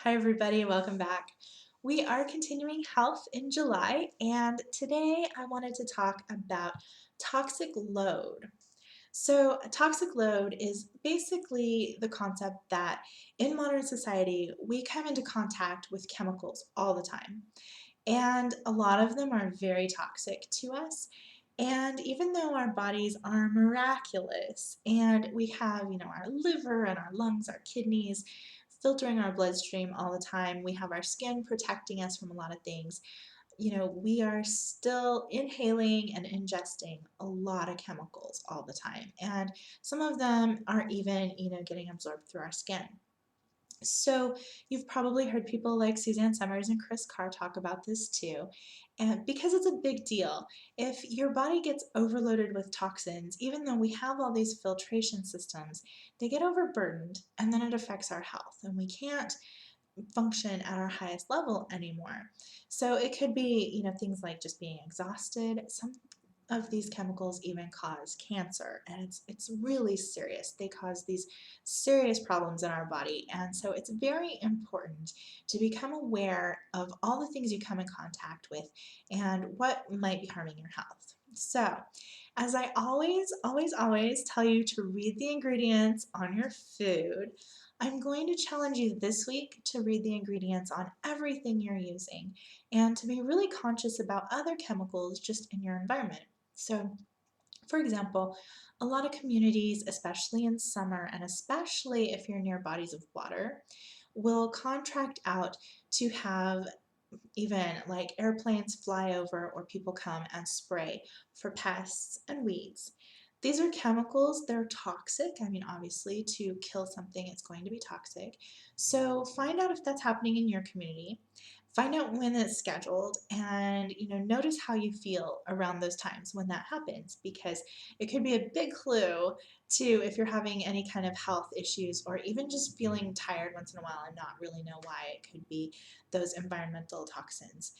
Hi, everybody, welcome back. We are continuing health in July, and today I wanted to talk about toxic load. So, a toxic load is basically the concept that in modern society we come into contact with chemicals all the time, and a lot of them are very toxic to us. And even though our bodies are miraculous and we have, our liver and our lungs, our kidneys filtering our bloodstream all the time, we have our skin protecting us from a lot of things, we are still inhaling and ingesting a lot of chemicals all the time. And some of them are even, getting absorbed through our skin. So you've probably heard people like Suzanne Summers and Chris Carr talk about this too, and because it's a big deal. If your body gets overloaded with toxins, even though we have all these filtration systems, they get overburdened and then it affects our health and we can't function at our highest level anymore. So it could be, things like just being exhausted. Some of these chemicals even cause cancer, and it's really serious. They cause these serious problems in our body, and so it's very important to become aware of all the things you come in contact with and what might be harming your health. So, as I always tell you to read the ingredients on your food, I'm going to challenge you this week to read the ingredients on everything you're using and to be really conscious about other chemicals just in your environment. So, for example, a lot of communities, especially in summer and especially if you're near bodies of water, will contract out to have even like airplanes fly over or people come and spray for pests and weeds. These are chemicals, they're toxic. I mean, obviously, to kill something, it's going to be toxic. So find out if that's happening in your community. Find out when it's scheduled and notice how you feel around those times when that happens, because it could be a big clue to if you're having any kind of health issues or even just feeling tired once in a while and not really know why. It could be those environmental toxins.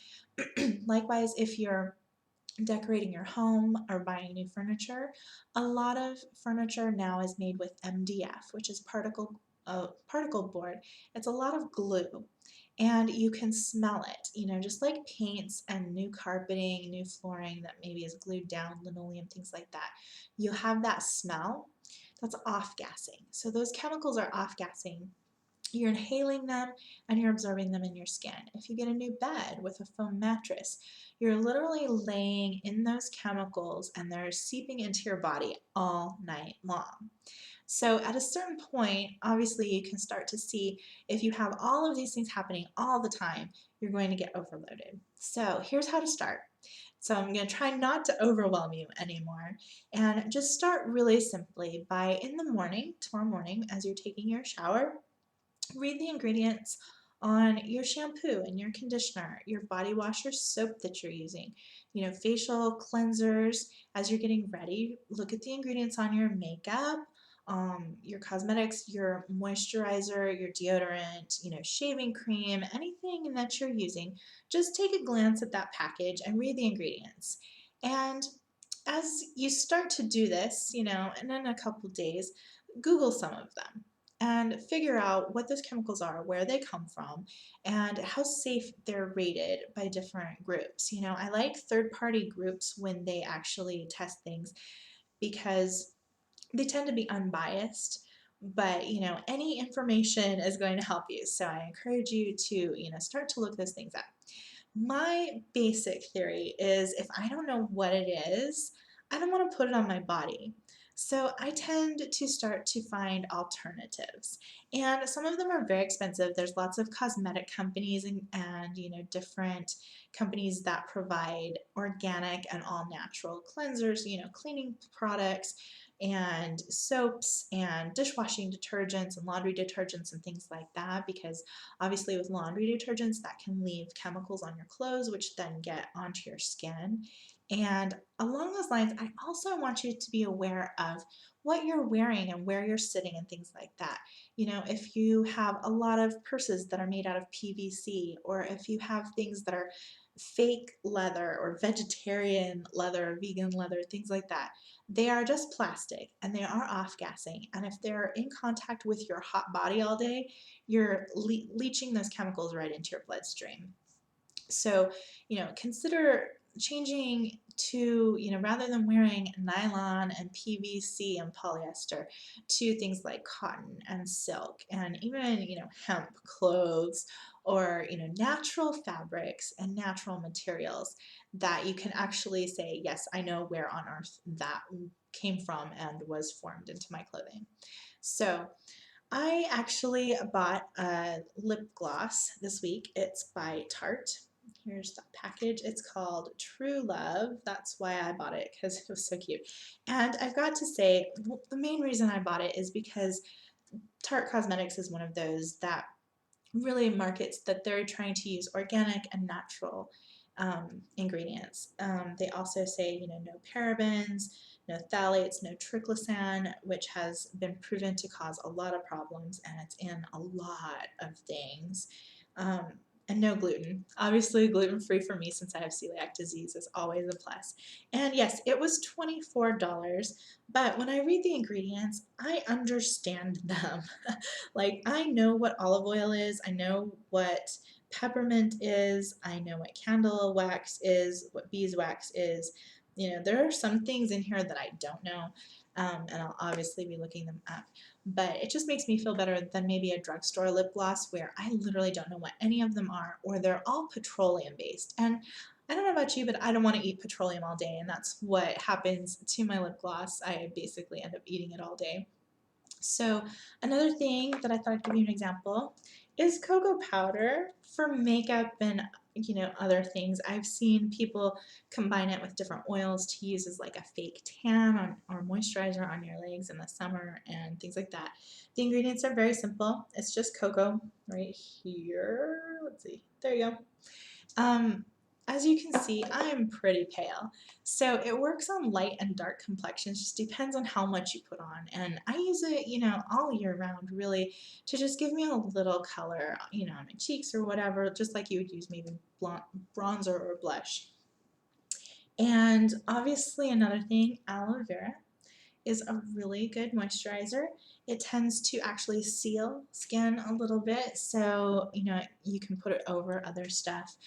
Likewise, if you're decorating your home or buying new furniture, a lot of furniture now is made with MDF, which is particle board. It's a lot of glue, and you can smell it. Just like paints and new carpeting, new flooring that maybe is glued down, linoleum, things like that. You have that smell. That's off-gassing. So those chemicals are off-gassing. You're inhaling them and you're absorbing them in your skin. If you get a new bed with a foam mattress, you're literally laying in those chemicals and they're seeping into your body all night long. So at a certain point, obviously you can start to see if you have all of these things happening all the time, you're going to get overloaded. So here's how to start. So I'm going to try not to overwhelm you anymore and just start really simply by in the morning, tomorrow morning, as you're taking your shower, read the ingredients on your shampoo and your conditioner, your body wash or soap that you're using, facial cleansers. As you're getting ready, look at the ingredients on your makeup, your cosmetics, your moisturizer, your deodorant, shaving cream, anything that you're using. Just take a glance at that package and read the ingredients. And as you start to do this, and in a couple days, Google some of them and figure out what those chemicals are, where they come from, and how safe they're rated by different groups. I like third-party groups when they actually test things because they tend to be unbiased, but any information is going to help you. So I encourage you to, start to look those things up. My basic theory is if I don't know what it is, I don't want to put it on my body. So I tend to start to find alternatives. And some of them are very expensive. There's lots of cosmetic companies and different companies that provide organic and all natural cleansers, cleaning products and soaps and dishwashing detergents and laundry detergents and things like that, because obviously with laundry detergents that can leave chemicals on your clothes which then get onto your skin. And along those lines, I also want you to be aware of what you're wearing and where you're sitting and things like that. If you have a lot of purses that are made out of PVC, or if you have things that are fake leather or vegetarian leather, vegan leather, things like that, they are just plastic and they are off-gassing. And if they're in contact with your hot body all day, you're leaching those chemicals right into your bloodstream. So, consider changing to, rather than wearing nylon and PVC and polyester, to things like cotton and silk and even, hemp clothes, or, natural fabrics and natural materials that you can actually say, yes, I know where on earth that came from and was formed into my clothing. So, I actually bought a lip gloss this week. It's by Tarte. Here's the package. It's called True Love. That's why I bought it, because it was so cute. And I've got to say, the main reason I bought it is because Tarte Cosmetics is one of those that really markets that they're trying to use organic and natural ingredients. They also say, no parabens, no phthalates, no triclosan, which has been proven to cause a lot of problems, and it's in a lot of things. Um, and no gluten. Obviously, gluten-free for me since I have celiac disease is always a plus. And yes, it was $24, but when I read the ingredients, I understand them. Like, I know what olive oil is, I know what peppermint is, I know what candle wax is, what beeswax is. There are some things in here that I don't know, and I'll obviously be looking them up. But it just makes me feel better than maybe a drugstore lip gloss where I literally don't know what any of them are, or they're all petroleum based. And I don't know about you, but I don't want to eat petroleum all day, and that's what happens to my lip gloss. I basically end up eating it all day. So another thing that I thought I'd give you an example is cocoa powder for makeup and other things. I've seen people combine it with different oils to use as like a fake tan or moisturizer on your legs in the summer and things like that. The ingredients are very simple. It's just cocoa right here. Let's see. There you go. As you can see, I'm pretty pale. So it works on light and dark complexions, just depends on how much you put on. And I use it, all year round really to just give me a little color, on my cheeks or whatever, just like you would use maybe bronzer or blush. And obviously another thing, aloe vera is a really good moisturizer. It tends to actually seal skin a little bit, so you can put it over other stuff.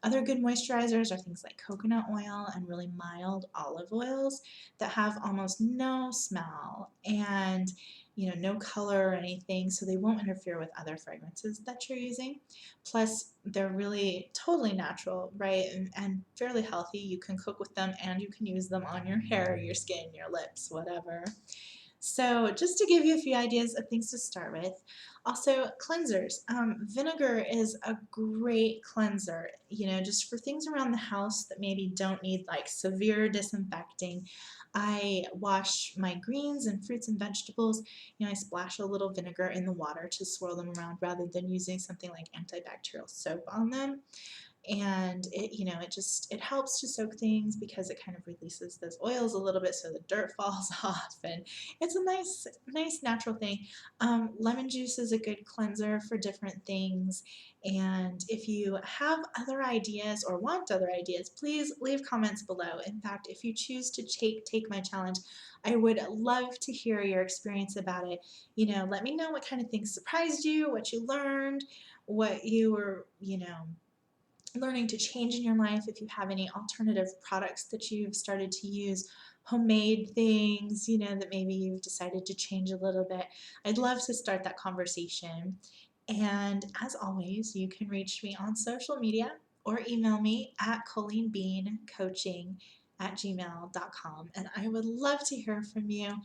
Other good moisturizers are things like coconut oil and really mild olive oils that have almost no smell and no color or anything, so they won't interfere with other fragrances that you're using. Plus, they're really totally natural, right? And fairly healthy. You can cook with them and you can use them on your hair, your skin, your lips, whatever. So just to give you a few ideas of things to start with. Also, cleansers. Vinegar is a great cleanser, just for things around the house that maybe don't need like severe disinfecting. I wash my greens and fruits and vegetables. I splash a little vinegar in the water to swirl them around rather than using something like antibacterial soap on them. And it helps to soak things because it kind of releases those oils a little bit so the dirt falls off, and it's a nice natural thing. Lemon juice is a good cleanser for different things, and if you have other ideas or want other ideas, please leave comments below. In fact, if you choose to take my challenge, I would love to hear your experience about it. Let me know what kind of things surprised you, what you learned, what you were learning to change in your life, if you have any alternative products that you've started to use, homemade things, that maybe you've decided to change a little bit. I'd love to start that conversation. And as always, you can reach me on social media or email me at colleenbeancoaching@gmail.com. And I would love to hear from you.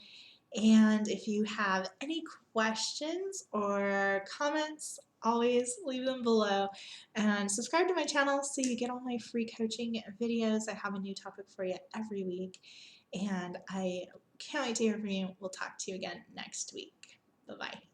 And if you have any questions or comments, always leave them below. And subscribe to my channel so you get all my free coaching videos. I have a new topic for you every week. And I can't wait to hear from you. We'll talk to you again next week. Bye-bye.